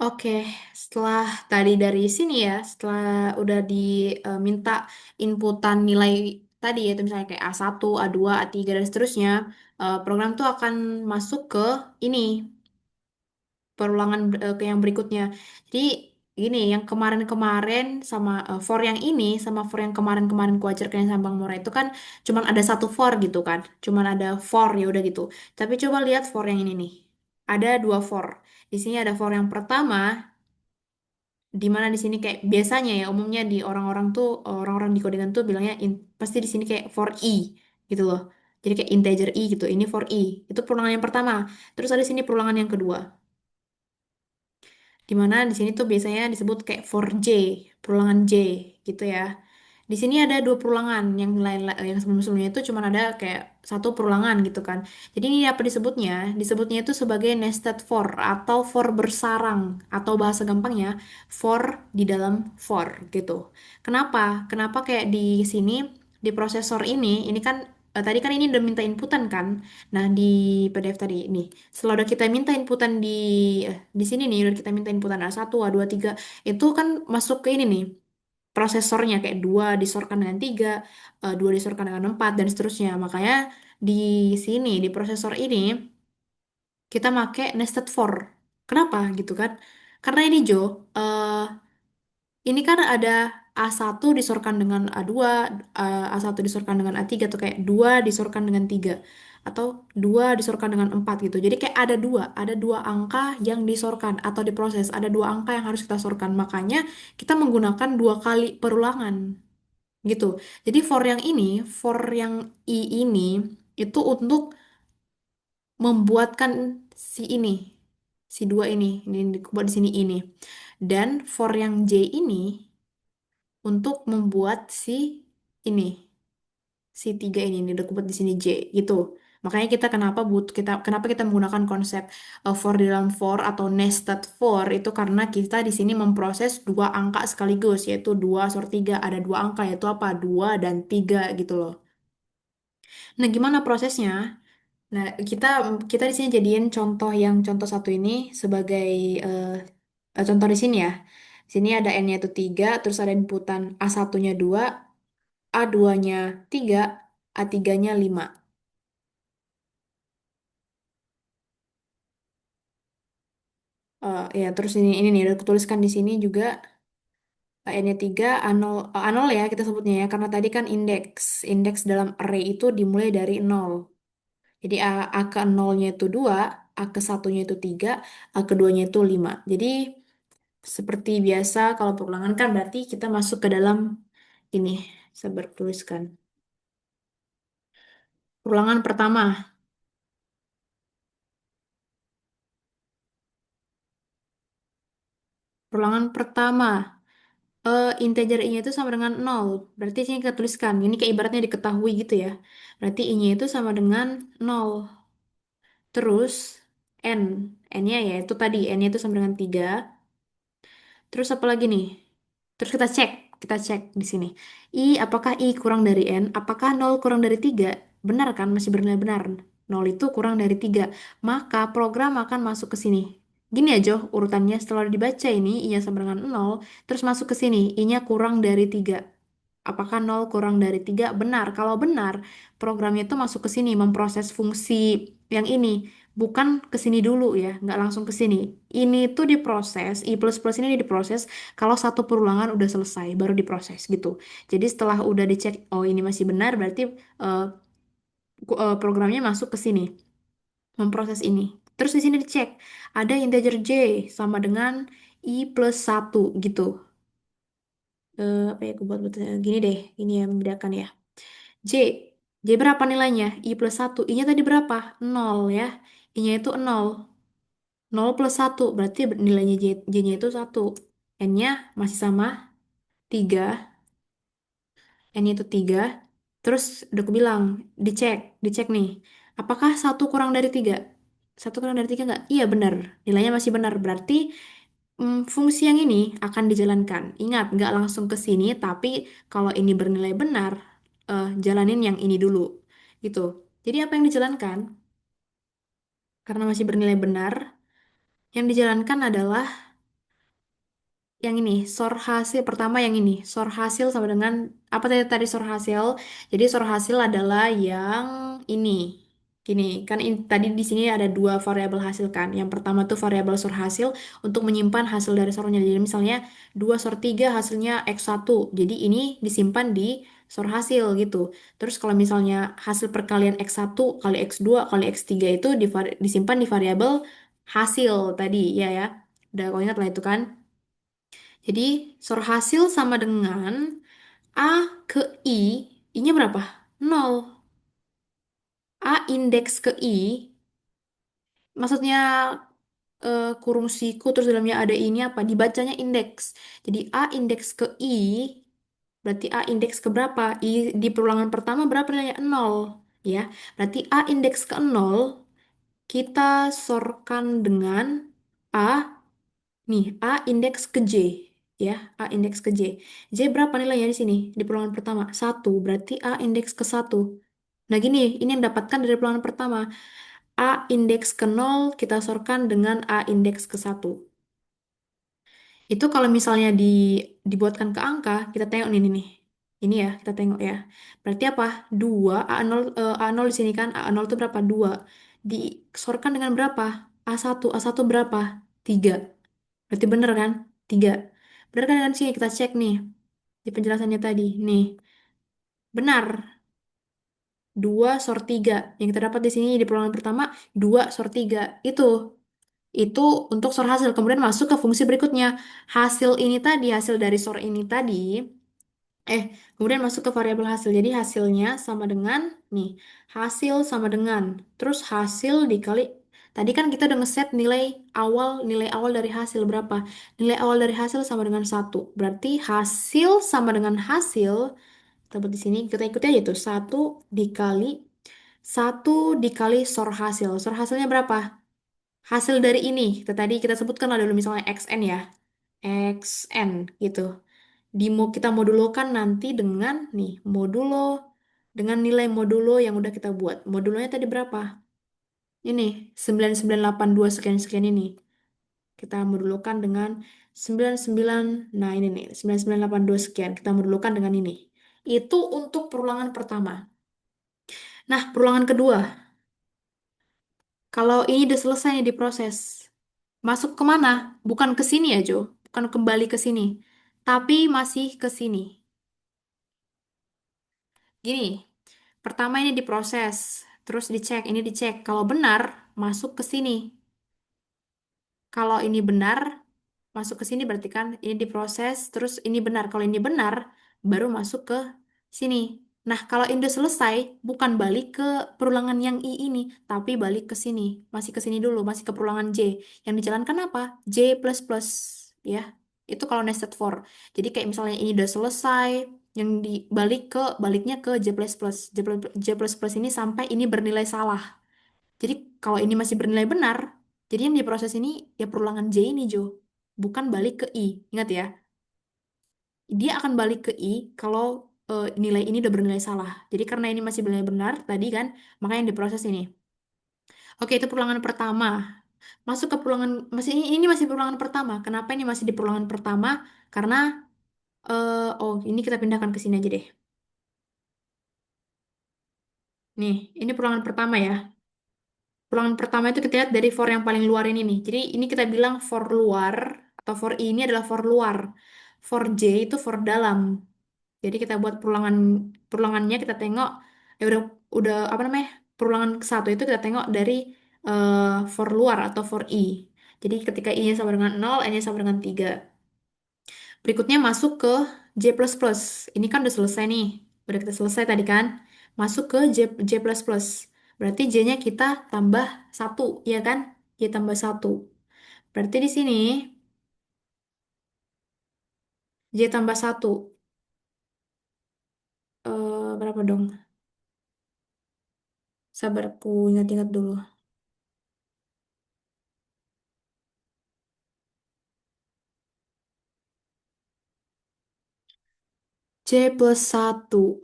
Oke, setelah tadi dari sini ya, setelah udah diminta inputan nilai tadi yaitu misalnya kayak A1, A2, A3 dan seterusnya, program tuh akan masuk ke ini perulangan ke yang berikutnya. Jadi gini, yang kemarin-kemarin sama for yang ini sama for yang kemarin-kemarin ku ajarkan yang sama Bang Mora itu kan cuman ada satu for gitu kan. Cuman ada for ya udah gitu. Tapi coba lihat for yang ini nih. Ada dua for. Di sini ada for yang pertama di mana di sini kayak biasanya ya umumnya di orang-orang tuh orang-orang di codingan tuh bilangnya pasti di sini kayak for i gitu loh. Jadi kayak integer i gitu. Ini for i. Itu perulangan yang pertama. Terus ada di sini perulangan yang kedua. Dimana di sini tuh biasanya disebut kayak for J, perulangan J gitu ya. Di sini ada dua perulangan, yang lain yang sebelum-sebelumnya itu cuma ada kayak satu perulangan gitu kan. Jadi ini apa disebutnya? Disebutnya itu sebagai nested for atau for bersarang atau bahasa gampangnya for di dalam for gitu. Kenapa? Kenapa kayak di sini di prosesor ini kan tadi kan ini udah minta inputan kan. Nah, di PDF tadi nih, setelah udah kita minta inputan di sini nih, udah kita minta inputan A1, A2, 3, itu kan masuk ke ini nih, prosesornya kayak 2 disorkan dengan 3, 2 disorkan dengan 4, dan seterusnya. Makanya di sini, di prosesor ini, kita make nested for. Kenapa gitu kan? Karena ini Jo, ini kan ada A1 disorkan dengan A2, A1 disorkan dengan A3, atau kayak 2 disorkan dengan 3, atau 2 disorkan dengan 4 gitu. Jadi kayak ada dua angka yang disorkan atau diproses, ada dua angka yang harus kita sorkan. Makanya kita menggunakan dua kali perulangan gitu. Jadi for yang I ini, itu untuk membuatkan si dua ini buat di sini ini. Dan for yang J ini, untuk membuat ini si tiga ini udah kumpul di sini J gitu. Makanya kenapa kita menggunakan konsep for di dalam for atau nested for itu karena kita di sini memproses dua angka sekaligus, yaitu 2 sorot 3, ada dua angka yaitu apa, 2 dan 3 gitu loh. Nah, gimana prosesnya? Nah, kita kita di sini jadiin contoh satu ini sebagai eh, contoh di sini ya. Di sini ada n-nya itu 3, terus ada inputan A1-nya 2, A2-nya 3, A3-nya 5. Ya, terus ini nih udah kutuliskan di sini juga n-nya 3, A0, A0 ya kita sebutnya ya, karena tadi kan indeks dalam array itu dimulai dari 0. Jadi A ke 0-nya itu 2, A ke 1-nya itu 3, A keduanya itu 5. Jadi seperti biasa kalau perulangan kan berarti kita masuk ke dalam ini, saya bertuliskan. Perulangan pertama. Perulangan pertama. Integer i-nya itu sama dengan 0. Berarti sini kita tuliskan. Ini kayak ibaratnya diketahui gitu ya. Berarti i-nya itu sama dengan 0. Terus n. N-nya ya itu tadi. N-nya itu sama dengan 3. Terus apa lagi nih? Terus kita cek. Kita cek di sini. Apakah i kurang dari n? Apakah 0 kurang dari 3? Benar kan? Masih bernilai benar. 0 itu kurang dari 3. Maka program akan masuk ke sini. Gini aja urutannya. Setelah dibaca ini, i-nya sama dengan 0. Terus masuk ke sini. I-nya kurang dari 3. Apakah 0 kurang dari 3? Benar. Kalau benar, programnya itu masuk ke sini, memproses fungsi yang ini. Bukan ke sini dulu ya, nggak langsung ke sini. Ini tuh diproses, I plus plus ini diproses kalau satu perulangan udah selesai, baru diproses gitu. Jadi setelah udah dicek, oh ini masih benar, berarti eh, programnya masuk ke sini, memproses ini. Terus di sini dicek, ada integer J sama dengan I plus satu gitu. Apa ya, aku buat gini deh, ini yang membedakan ya. J. J berapa nilainya? I plus satu. I-nya tadi berapa? Nol ya. I-nya itu nol. Nol plus satu. Berarti nilainya J-nya itu satu. N-nya masih sama. Tiga. N-nya itu 3. Terus udah aku bilang, dicek. Dicek nih. Apakah satu kurang dari 3? Satu kurang dari 3 nggak? Iya benar. Nilainya masih benar. Berarti fungsi yang ini akan dijalankan. Ingat, nggak langsung ke sini, tapi kalau ini bernilai benar, jalanin yang ini dulu. Gitu. Jadi apa yang dijalankan? Karena masih bernilai benar, yang dijalankan adalah yang ini, sor hasil pertama yang ini, sor hasil sama dengan apa tadi tadi sor hasil? Jadi sor hasil adalah yang ini. Gini, kan tadi di sini ada dua variabel hasil kan. Yang pertama tuh variabel sor hasil untuk menyimpan hasil dari sornya. Jadi misalnya 2 sor 3 hasilnya X1. Jadi ini disimpan di sor hasil gitu. Terus kalau misalnya hasil perkalian X1 kali X2 kali X3 itu disimpan di variabel hasil tadi, ya ya. Udah kau ingat lah itu kan. Jadi, SOR hasil sama dengan A ke I-nya berapa? Nol. A indeks ke I, maksudnya kurung siku terus dalamnya ada ini apa? Dibacanya indeks. Jadi A indeks ke I, berarti A indeks ke berapa? I di perulangan pertama berapa nilainya? Nol. Ya, berarti A indeks ke nol, kita sorkan dengan A. Nih, A indeks ke J, ya, A indeks ke J. J berapa nilainya di sini? Di perluan pertama? Satu, berarti A indeks ke satu. Nah, gini, ini yang dapatkan dari perluan pertama. A indeks ke nol kita sorkan dengan A indeks ke satu. Itu kalau misalnya dibuatkan ke angka, kita tengok nih, nih, nih. Ini ya, kita tengok ya. Berarti apa? 2 A0, A0 di sini kan, A0 itu berapa? 2. Disorkan dengan berapa? A1, A1 berapa? 3. Berarti bener kan? 3. Bener kan sini kita cek nih di penjelasannya tadi. Nih, benar. 2 sor 3. Yang kita dapat di sini di perolahan pertama 2 sor 3. Itu untuk sor hasil. Kemudian masuk ke fungsi berikutnya. Hasil ini tadi, hasil dari sor ini tadi, kemudian masuk ke variabel hasil. Jadi hasilnya sama dengan, nih, hasil sama dengan, terus hasil dikali, tadi kan kita udah ngeset nilai awal dari hasil berapa? Nilai awal dari hasil sama dengan satu. Berarti hasil sama dengan hasil, kita buat di sini, kita ikuti aja tuh, satu dikali sor hasil. Sor hasilnya berapa? Hasil dari ini, tadi kita sebutkan lah dulu misalnya xn ya. XN gitu. Kita modulokan nanti dengan nih modulo dengan nilai modulo yang udah kita buat. Modulonya tadi berapa? Ini 9982 sekian-sekian ini. Kita modulokan dengan 99, nah ini nih 9982 sekian. Kita modulokan dengan ini. Itu untuk perulangan pertama. Nah, perulangan kedua. Kalau ini udah selesai nih diproses. Masuk kemana? Bukan ke sini ya, Jo. Bukan kembali ke sini. Tapi masih ke sini. Gini, pertama ini diproses, terus dicek, ini dicek. Kalau benar, masuk ke sini. Kalau ini benar, masuk ke sini berarti kan ini diproses, terus ini benar. Kalau ini benar, baru masuk ke sini. Nah, kalau ini udah selesai, bukan balik ke perulangan yang I ini, tapi balik ke sini. Masih ke sini dulu, masih ke perulangan J. Yang dijalankan apa? J plus plus, ya. Itu kalau nested for. Jadi kayak misalnya ini udah selesai, yang baliknya ke J plus plus. J plus plus ini sampai ini bernilai salah. Jadi kalau ini masih bernilai benar, jadi yang diproses ini ya perulangan J ini, Jo. Bukan balik ke I. Ingat ya, dia akan balik ke I kalau nilai ini udah bernilai salah. Jadi karena ini masih bernilai benar tadi kan, makanya yang diproses ini. Oke, itu perulangan pertama. Masuk ke perulangan, ini masih perulangan pertama. Kenapa ini masih di perulangan pertama? Karena ini kita pindahkan ke sini aja deh. Nih, ini perulangan pertama ya. Perulangan pertama itu kita lihat dari for yang paling luar ini nih. Jadi ini kita bilang for luar atau for I ini adalah for luar. For J itu for dalam. Jadi kita buat perulangannya kita tengok udah apa namanya? Perulangan ke satu itu kita tengok dari for luar atau for I. Jadi ketika I-nya sama dengan nol, N-nya sama dengan 3. Berikutnya masuk ke J++. Ini kan udah selesai nih. Udah kita selesai tadi kan. Masuk ke J++. Berarti J-nya kita tambah satu, ya kan? J tambah satu. Berarti di sini J tambah satu. Berapa dong? Sabar, aku ingat-ingat dulu. J plus satu.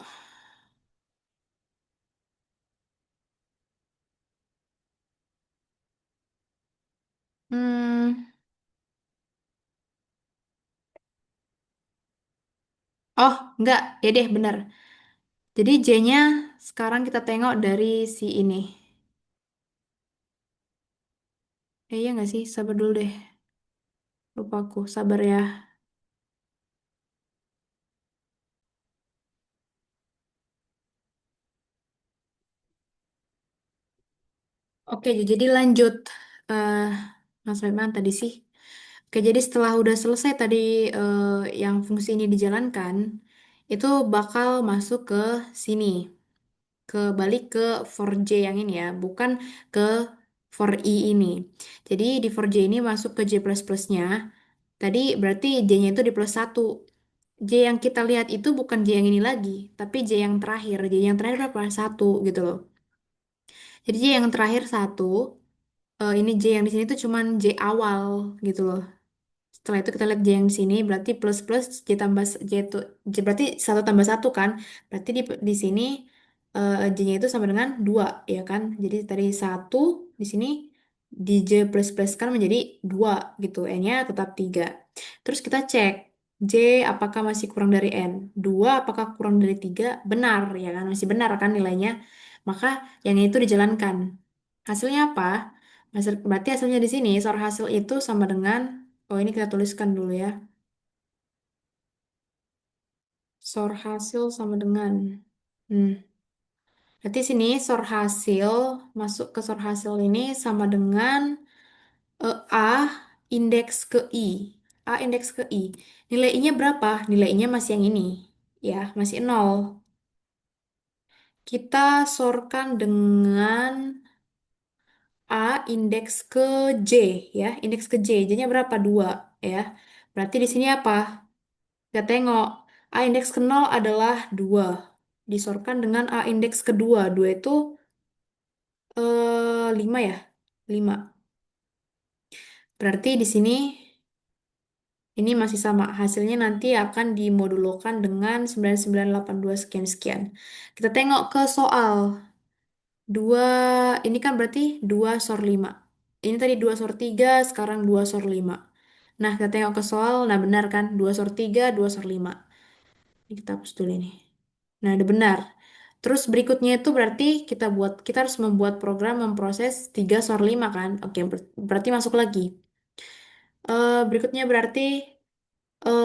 Hmm, Oh, enggak. Ya deh, benar. Jadi J-nya sekarang kita tengok dari si ini. Iya nggak sih? Sabar dulu deh. Lupa aku. Sabar ya. Oke, jadi lanjut. eh Mas Memang tadi sih. Oke, jadi setelah udah selesai tadi eh, yang fungsi ini dijalankan, itu bakal masuk ke sini. Balik ke for J yang ini ya, bukan ke for I ini. Jadi di for J ini masuk ke J+++-nya. Tadi berarti J-nya itu di plus satu. J yang kita lihat itu bukan J yang ini lagi, tapi J yang terakhir. J yang terakhir adalah plus satu gitu loh. Jadi J yang terakhir satu, ini J yang di sini tuh cuman J awal gitu loh. Setelah itu kita lihat J yang di sini berarti plus plus J tambah J itu berarti satu tambah satu kan. Berarti di sini J-nya itu sama dengan 2 ya kan. Jadi tadi satu di sini di J plus plus kan menjadi 2 gitu. N-nya tetap 3. Terus kita cek J apakah masih kurang dari N. 2 apakah kurang dari 3? Benar ya kan. Masih benar kan nilainya. Maka yang itu dijalankan. Hasilnya apa? Berarti hasilnya di sini, SOR hasil itu sama dengan, oh ini kita tuliskan dulu ya. SOR hasil sama dengan, berarti sini SOR hasil, masuk ke SOR hasil ini sama dengan A indeks ke I. A indeks ke I. Nilai I-nya berapa? Nilai I-nya masih yang ini. Ya, masih nol. Kita sorkan dengan A indeks ke J ya. Indeks ke J. J-nya berapa? 2 ya. Berarti di sini apa? Kita tengok, A indeks ke 0 adalah 2. Disorkan dengan A indeks kedua. 2 itu 5 ya? 5. Berarti di sini ini masih sama. Hasilnya nanti akan dimodulokan dengan 9982 sekian-sekian. Kita tengok ke soal. 2, ini kan berarti 2 SOR 5. Ini tadi 2 SOR 3, sekarang 2 SOR 5. Nah, kita tengok ke soal. Nah, benar kan? 2 SOR 3, 2 SOR 5. Ini kita hapus dulu ini. Nah, ada benar. Terus berikutnya itu berarti kita harus membuat program memproses 3 SOR 5 kan? Oke, berarti masuk lagi. Berikutnya berarti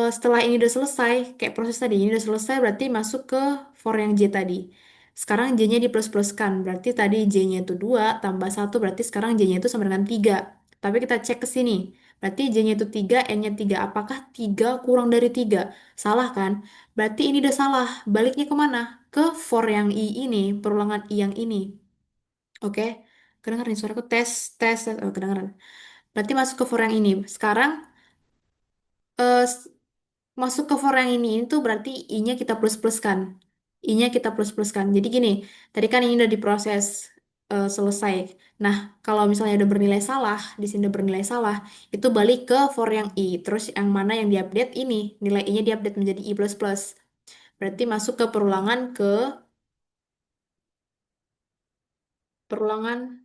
setelah ini udah selesai, kayak proses tadi ini udah selesai berarti masuk ke for yang J tadi. Sekarang J-nya di plus-pluskan, berarti tadi J-nya itu 2 tambah satu berarti sekarang J-nya itu sama dengan 3. Tapi kita cek ke sini. Berarti J-nya itu 3, N-nya 3. Apakah 3 kurang dari 3? Salah kan? Berarti ini udah salah. Baliknya kemana? Ke for yang I ini, perulangan I yang ini. Oke? Kedengeran nih suaraku tes, tes, tes. Oh, kedengeran. Berarti masuk ke for yang ini. Sekarang eh, masuk ke for yang ini itu berarti I-nya kita plus-pluskan. I-nya kita plus-pluskan. Jadi gini, tadi kan ini udah diproses selesai. Nah, kalau misalnya udah bernilai salah, di sini udah bernilai salah, itu balik ke for yang I. Terus yang mana yang diupdate ini, nilai I-nya diupdate menjadi I++. Berarti masuk ke perulangan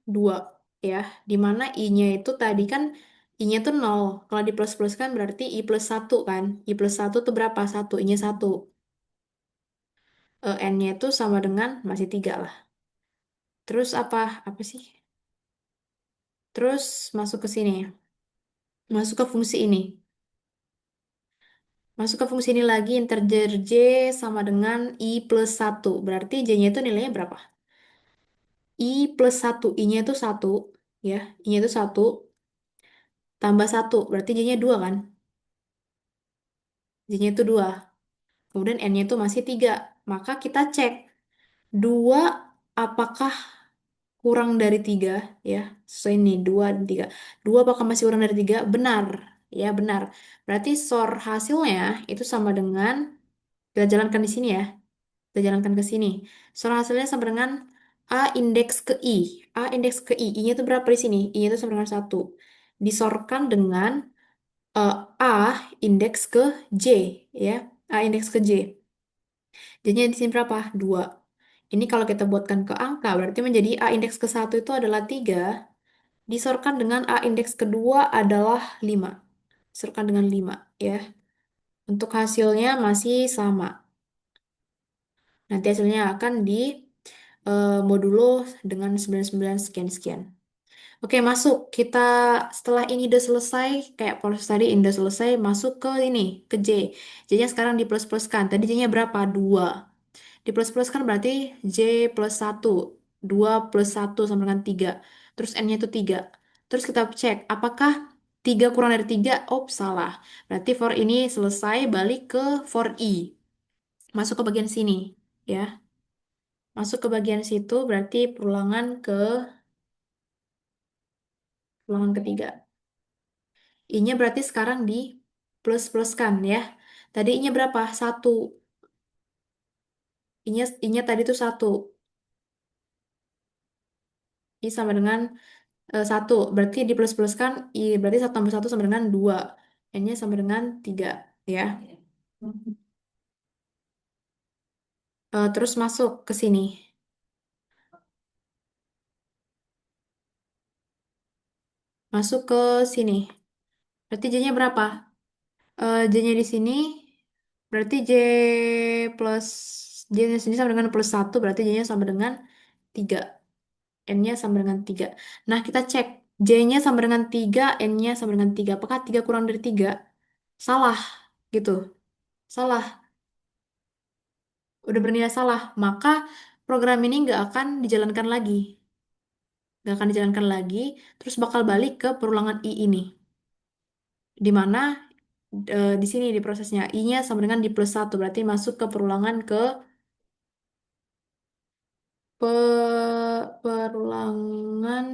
2 ya. Di mana I-nya itu tadi kan I-nya tuh 0. Kalau di plus-plus kan berarti I plus 1 kan. I plus 1 tuh berapa? 1. I-nya 1. N-nya itu sama dengan masih 3 lah. Terus apa? Apa sih? Terus masuk ke sini. Masuk ke fungsi ini. Masuk ke fungsi ini lagi, integer J sama dengan I plus 1. Berarti J-nya itu nilainya berapa? I plus 1. I-nya itu 1. Ya, I-nya itu 1. Tambah 1. Berarti J-nya 2 kan? J-nya itu 2. Kemudian N-nya itu masih 3. Maka kita cek. 2 apakah kurang dari 3? Ya, sesuai ini 2 dan 3. 2 apakah masih kurang dari 3? Benar. Ya, benar. Berarti SOR hasilnya itu sama dengan, kita jalankan di sini ya. Kita jalankan ke sini. SOR hasilnya sama dengan A indeks ke I. A indeks ke I. I-nya itu berapa di sini? I-nya itu sama dengan 1. Disorkan dengan eh, A indeks ke J. Ya, A indeks ke J. Jadinya di sini berapa? 2. Ini kalau kita buatkan ke angka, berarti menjadi A indeks ke satu itu adalah 3, disorkan dengan A indeks kedua adalah 5. Disorkan dengan 5, ya. Untuk hasilnya masih sama. Nanti hasilnya akan di modulo dengan 99 sekian-sekian. Oke, masuk. Kita setelah ini udah selesai, kayak proses tadi ini udah selesai, masuk ke ini, ke J. J-nya sekarang di plus-pluskan. Tadi J-nya berapa? 2. Di plus-pluskan berarti J plus 1. 2 plus 1 sama dengan 3. Terus N-nya itu 3. Terus kita cek, apakah 3 kurang dari 3? Oh, salah. Berarti for ini selesai, balik ke for I. Masuk ke bagian sini, ya. Masuk ke bagian situ berarti perulangan ketiga. I-nya berarti sekarang di plus-pluskan ya. Tadi I-nya berapa? Satu. I-nya tadi tuh satu. I sama dengan satu. Berarti di plus-pluskan I berarti satu tambah satu sama dengan dua. N-nya sama dengan tiga ya. Terus masuk ke sini. Masuk ke sini. Berarti J-nya berapa? J-nya di sini berarti J plus J-nya sini sama dengan plus satu. Berarti J-nya sama dengan 3. N-nya sama dengan 3. Nah, kita cek. J-nya sama dengan 3, N-nya sama dengan 3. Apakah 3 kurang dari 3? Salah, gitu. Salah. Udah bernilai salah. Maka program ini nggak akan dijalankan lagi. Nggak akan dijalankan lagi. Terus bakal balik ke perulangan I ini. Di mana di sini di prosesnya I-nya sama dengan di plus 1. Berarti masuk ke perulangan ke perulangan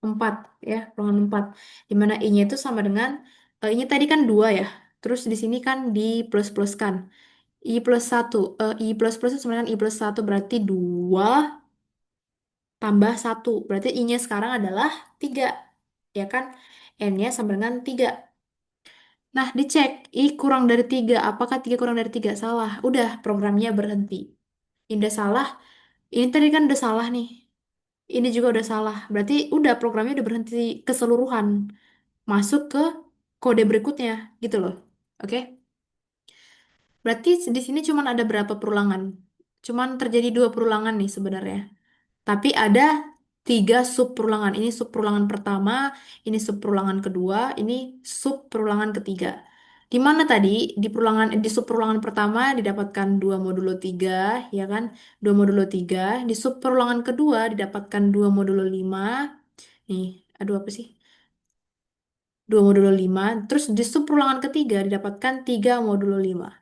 4 ya, perulangan 4 di mana I-nya itu sama dengan I-nya tadi kan 2 ya. Terus di sini kan di plus-pluskan. I plus 1 I plus plus itu sama dengan I plus 1 berarti 2 tambah satu. Berarti I-nya sekarang adalah 3. Ya kan? N-nya sama dengan 3. Nah, dicek I kurang dari 3. Apakah 3 kurang dari 3? Salah. Udah, programnya berhenti. Ini udah salah. Ini tadi kan udah salah nih. Ini juga udah salah. Berarti udah programnya udah berhenti keseluruhan. Masuk ke kode berikutnya gitu loh. Oke? Berarti di sini cuman ada berapa perulangan? Cuman terjadi 2 perulangan nih sebenarnya. Tapi ada 3 sub perulangan. Ini sub perulangan pertama, ini sub perulangan kedua, ini sub perulangan ketiga. Di mana tadi di di sub perulangan pertama didapatkan 2 modulo 3, ya kan? 2 modulo 3. Di sub perulangan kedua didapatkan 2 modulo 5. Nih, aduh apa sih? 2 modulo 5. Terus di sub perulangan ketiga didapatkan 3 modulo 5.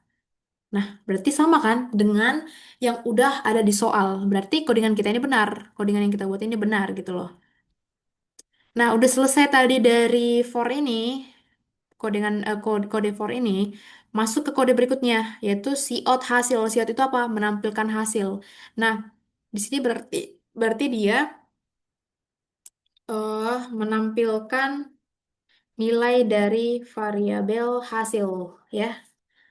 Nah, berarti sama kan dengan yang udah ada di soal. Berarti codingan kita ini benar. Codingan yang kita buat ini benar gitu loh. Nah, udah selesai tadi dari for ini, kode for ini, masuk ke kode berikutnya, yaitu cout hasil. Cout itu apa? Menampilkan hasil. Nah, di sini berarti dia menampilkan nilai dari variabel hasil, ya.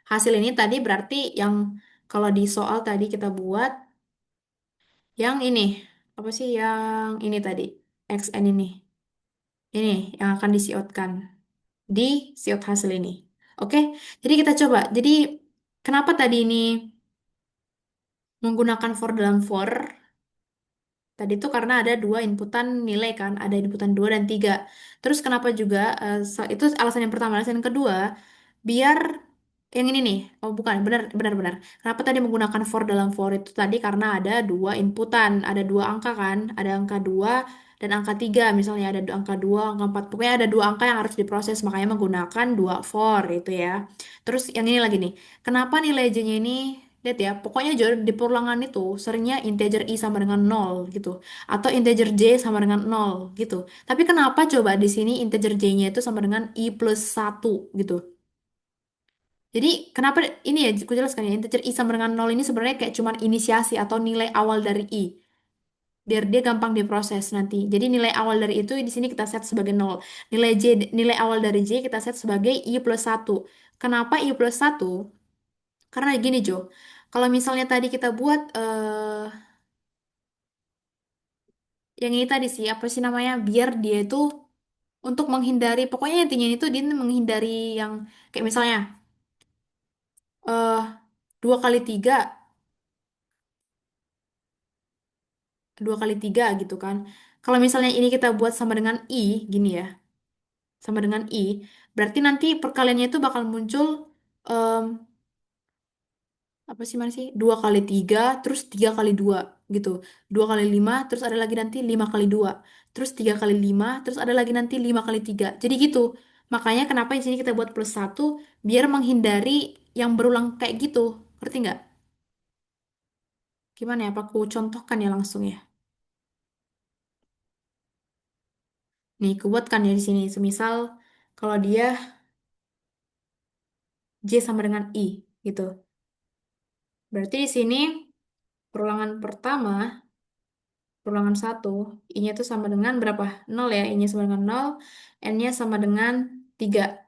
Hasil ini tadi berarti yang kalau di soal tadi kita buat yang ini, apa sih yang ini tadi? XN ini. Ini yang akan disiotkan di siot hasil ini. Oke, jadi kita coba. Jadi kenapa tadi ini menggunakan for dalam for? Tadi itu karena ada 2 inputan nilai kan, ada inputan 2 dan 3. Terus kenapa juga, itu alasan yang pertama, alasan yang kedua, biar yang ini nih, oh bukan, benar, benar, benar. Kenapa tadi menggunakan for dalam for itu tadi karena ada 2 inputan, ada 2 angka kan, ada angka 2 dan angka 3 misalnya ada angka 2 angka 4 pokoknya ada 2 angka yang harus diproses, makanya menggunakan 2 for itu ya. Terus yang ini lagi nih, kenapa nilai J-nya ini, lihat ya, pokoknya di perulangan itu seringnya integer I sama dengan nol gitu, atau integer J sama dengan nol gitu. Tapi kenapa coba di sini integer J-nya itu sama dengan I plus satu gitu. Jadi kenapa ini ya, aku jelaskan ya, integer I sama dengan nol ini sebenarnya kayak cuman inisiasi atau nilai awal dari I. Biar dia gampang diproses nanti. Jadi nilai awal dari itu di sini kita set sebagai nol. Nilai awal dari J kita set sebagai I plus satu. Kenapa I plus satu? Karena gini Jo, kalau misalnya tadi kita buat yang ini tadi sih, apa sih namanya, biar dia itu untuk menghindari, pokoknya intinya itu dia menghindari yang kayak misalnya eh 2 kali 3, 2 kali 3 gitu kan. Kalau misalnya ini kita buat sama dengan I, gini ya, sama dengan I, berarti nanti perkaliannya itu bakal muncul em, apa sih mana sih? 2 kali 3, terus 3 kali 2 gitu. 2 kali 5, terus ada lagi nanti 5 kali 2. Terus 3 kali 5, terus ada lagi nanti 5 kali 3. Jadi gitu. Makanya kenapa di sini kita buat +1, biar menghindari yang berulang kayak gitu. Ngerti nggak? Gimana ya? Apa aku contohkan ya langsung ya? Nih, aku buatkan ya di sini. Semisal kalau dia J sama dengan I gitu. Berarti di sini perulangan pertama, perulangan 1, I-nya itu sama dengan berapa? Nol ya, I-nya sama dengan 0, N-nya sama dengan 3,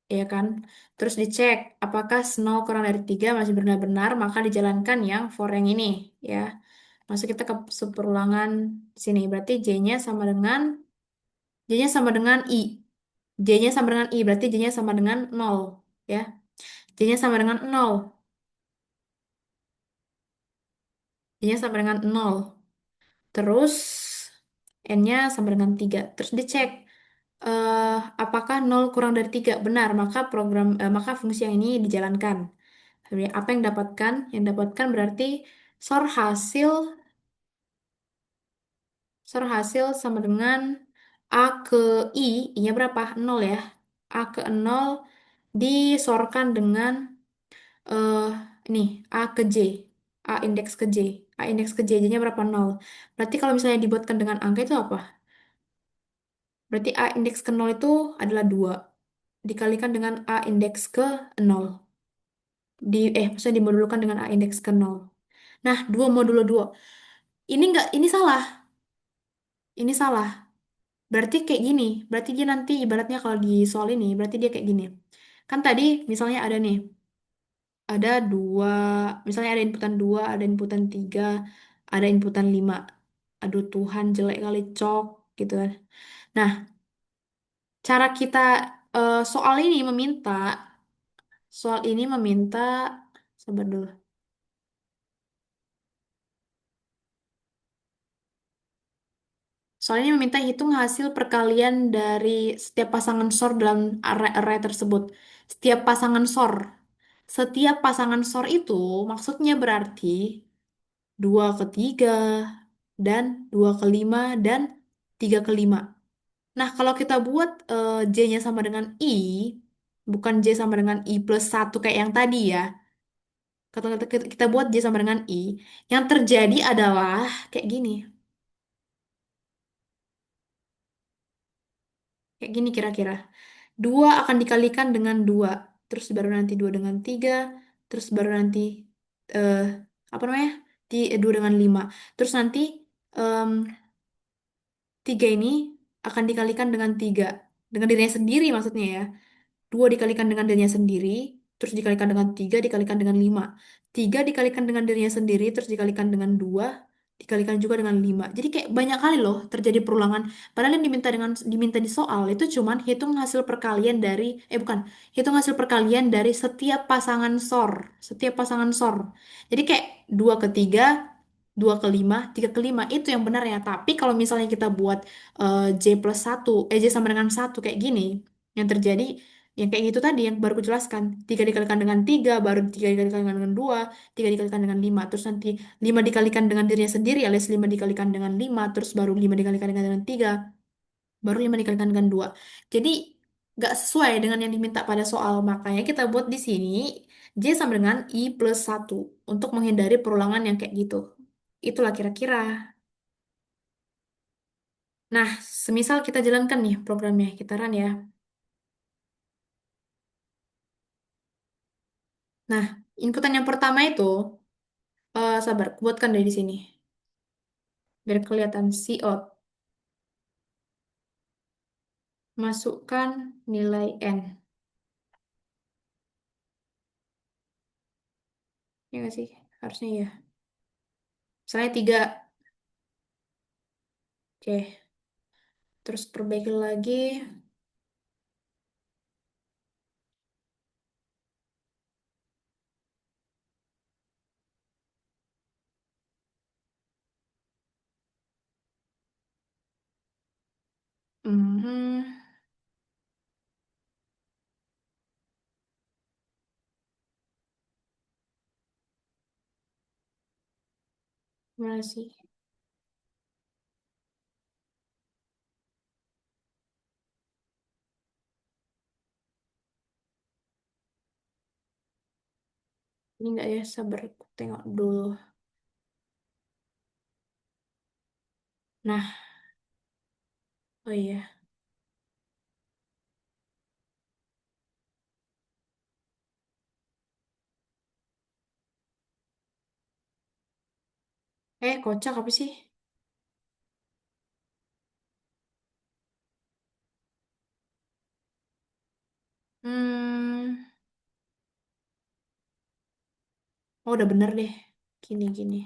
ya kan? Terus dicek, apakah 0 kurang dari 3 masih benar-benar, maka dijalankan yang for yang ini, ya. Masuk kita ke perulangan sini, berarti J-nya sama dengan I. J-nya sama dengan I, berarti J-nya sama dengan 0, ya. J-nya sama dengan 0, J-nya sama dengan 0. Terus N-nya sama dengan 3. Terus dicek apakah 0 kurang dari 3 benar, maka fungsi yang ini dijalankan. Tapi apa yang dapatkan? Yang dapatkan berarti SOR hasil SOR hasil sama dengan A ke I, I-nya berapa? 0 ya. A ke 0 disorkan dengan eh ini A ke J. A indeks ke J. A indeks ke J, J-nya berapa? 0. Berarti kalau misalnya dibuatkan dengan angka itu apa? Berarti A indeks ke 0 itu adalah 2. Dikalikan dengan A indeks ke 0. Maksudnya dimodulkan dengan A indeks ke 0. Nah, 2 modulo 2. Ini salah. Ini salah. Berarti kayak gini. Berarti dia nanti ibaratnya kalau di soal ini, berarti dia kayak gini. Kan tadi misalnya ada nih, ada dua, misalnya ada inputan 2, ada inputan 3, ada inputan 5. Aduh Tuhan, jelek kali cok gitu kan. Nah, cara kita soal ini meminta, sabar dulu. Soalnya meminta hitung hasil perkalian dari setiap pasangan SOR dalam array tersebut. Setiap pasangan SOR. Setiap pasangan SOR itu maksudnya berarti 2 ke 3 dan 2 ke 5 dan 3 ke 5. Nah, kalau kita buat J-nya sama dengan I, bukan J sama dengan I+1 kayak yang tadi ya. Kalau kita buat J sama dengan I, yang terjadi adalah kayak gini. Kayak gini kira-kira. 2 akan dikalikan dengan 2. Terus baru nanti 2 dengan 3. Terus baru nanti eh apa namanya? 2 dengan 5. Terus nanti em, 3 ini akan dikalikan dengan 3. Dengan dirinya sendiri maksudnya ya. 2 dikalikan dengan dirinya sendiri, terus dikalikan dengan 3 dikalikan dengan 5. 3 dikalikan dengan dirinya sendiri, terus dikalikan dengan 2 dikalikan juga dengan 5. Jadi kayak banyak kali loh terjadi perulangan. Padahal yang diminta di soal itu cuman hitung hasil perkalian dari, bukan, hitung hasil perkalian dari setiap pasangan SOR. Setiap pasangan SOR. Jadi kayak 2 ke 3, 2 ke 5, 3 ke 5 itu yang benar ya. Tapi kalau misalnya kita buat J+1, J sama dengan 1 kayak gini, yang terjadi yang kayak gitu tadi yang baru aku jelaskan. 3 dikalikan dengan 3, baru 3 dikalikan dengan 2, 3 dikalikan dengan 5, terus nanti 5 dikalikan dengan dirinya sendiri, alias 5 dikalikan dengan 5, terus baru 5 dikalikan dengan 3, baru 5 dikalikan dengan 2. Jadi nggak sesuai dengan yang diminta pada soal. Makanya kita buat di sini J sama dengan I+1 untuk menghindari perulangan yang kayak gitu. Itulah kira-kira. Nah, semisal kita jalankan nih programnya, kita run ya. Nah, inputan yang pertama itu, sabar, buatkan dari sini. Biar kelihatan out. Masukkan nilai N. Ya nggak sih? Harusnya ya. Misalnya 3. Oke. Terus perbaiki lagi. Hmm, gimana sih? Ini enggak ya, sabar aku tengok dulu. Nah, oh iya. Kocak apa sih? Hmm, oh udah bener deh. Gini, gini.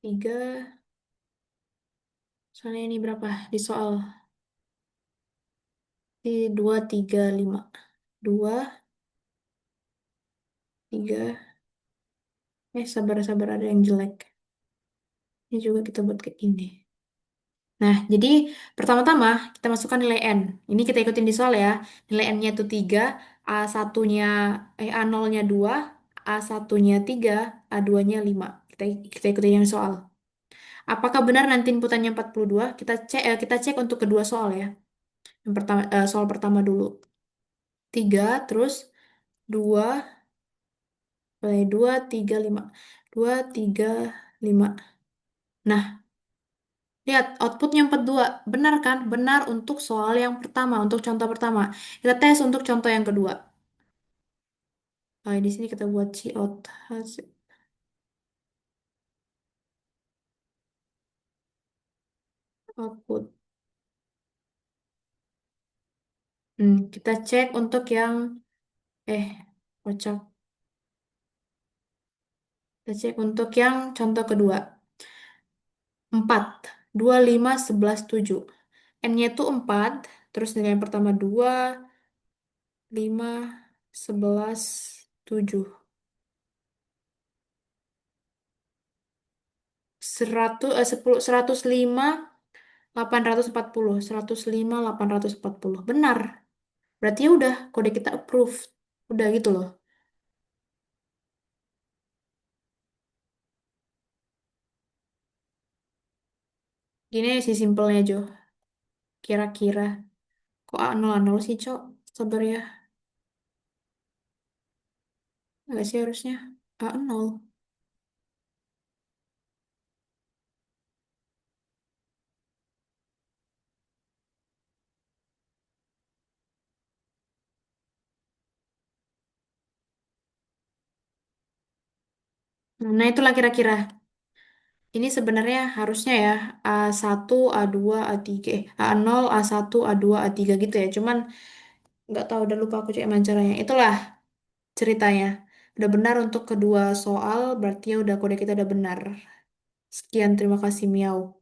3, soalnya ini berapa? Di soal. Di 2, 3, 5. 2, 3. Sabar-sabar ada yang jelek. Ini juga kita buat kayak gini. Nah, jadi pertama-tama kita masukkan nilai N. Ini kita ikutin di soal ya. Nilai N-nya itu 3, A1-nya, A0-nya 2, A1-nya 3, A2-nya 5. Kita ikutin yang soal. Apakah benar nanti inputannya 42? Kita cek untuk kedua soal ya. Yang pertama, soal pertama dulu. 3, terus 2, 2, 3, 5. 2, 3, 5. Nah, lihat, outputnya 42. Benar kan? Benar untuk soal yang pertama, untuk contoh pertama. Kita tes untuk contoh yang kedua. Di sini kita buat cout hasil output. Kita cek untuk yang eh kocak. Kita cek untuk yang contoh kedua. 4, 2, 5, 11, 7. N-nya itu 4, terus nilai yang pertama 2, 5, 11, 7. 10, 105, 840, 105, 840. Benar. Berarti ya udah, kode kita approve. Udah gitu loh. Gini sih simpelnya, Jo. Kira-kira. Kok A0 sih, Cok? Sabar ya. Enggak sih harusnya. A0. Nah, itulah kira-kira. Ini sebenarnya harusnya ya A1, A2, A3. A0, A1, A2, A3 gitu ya. Cuman nggak tahu, udah lupa aku cek gimana caranya. Itulah ceritanya. Udah benar untuk kedua soal, berarti ya udah kode kita udah benar. Sekian, terima kasih Miau.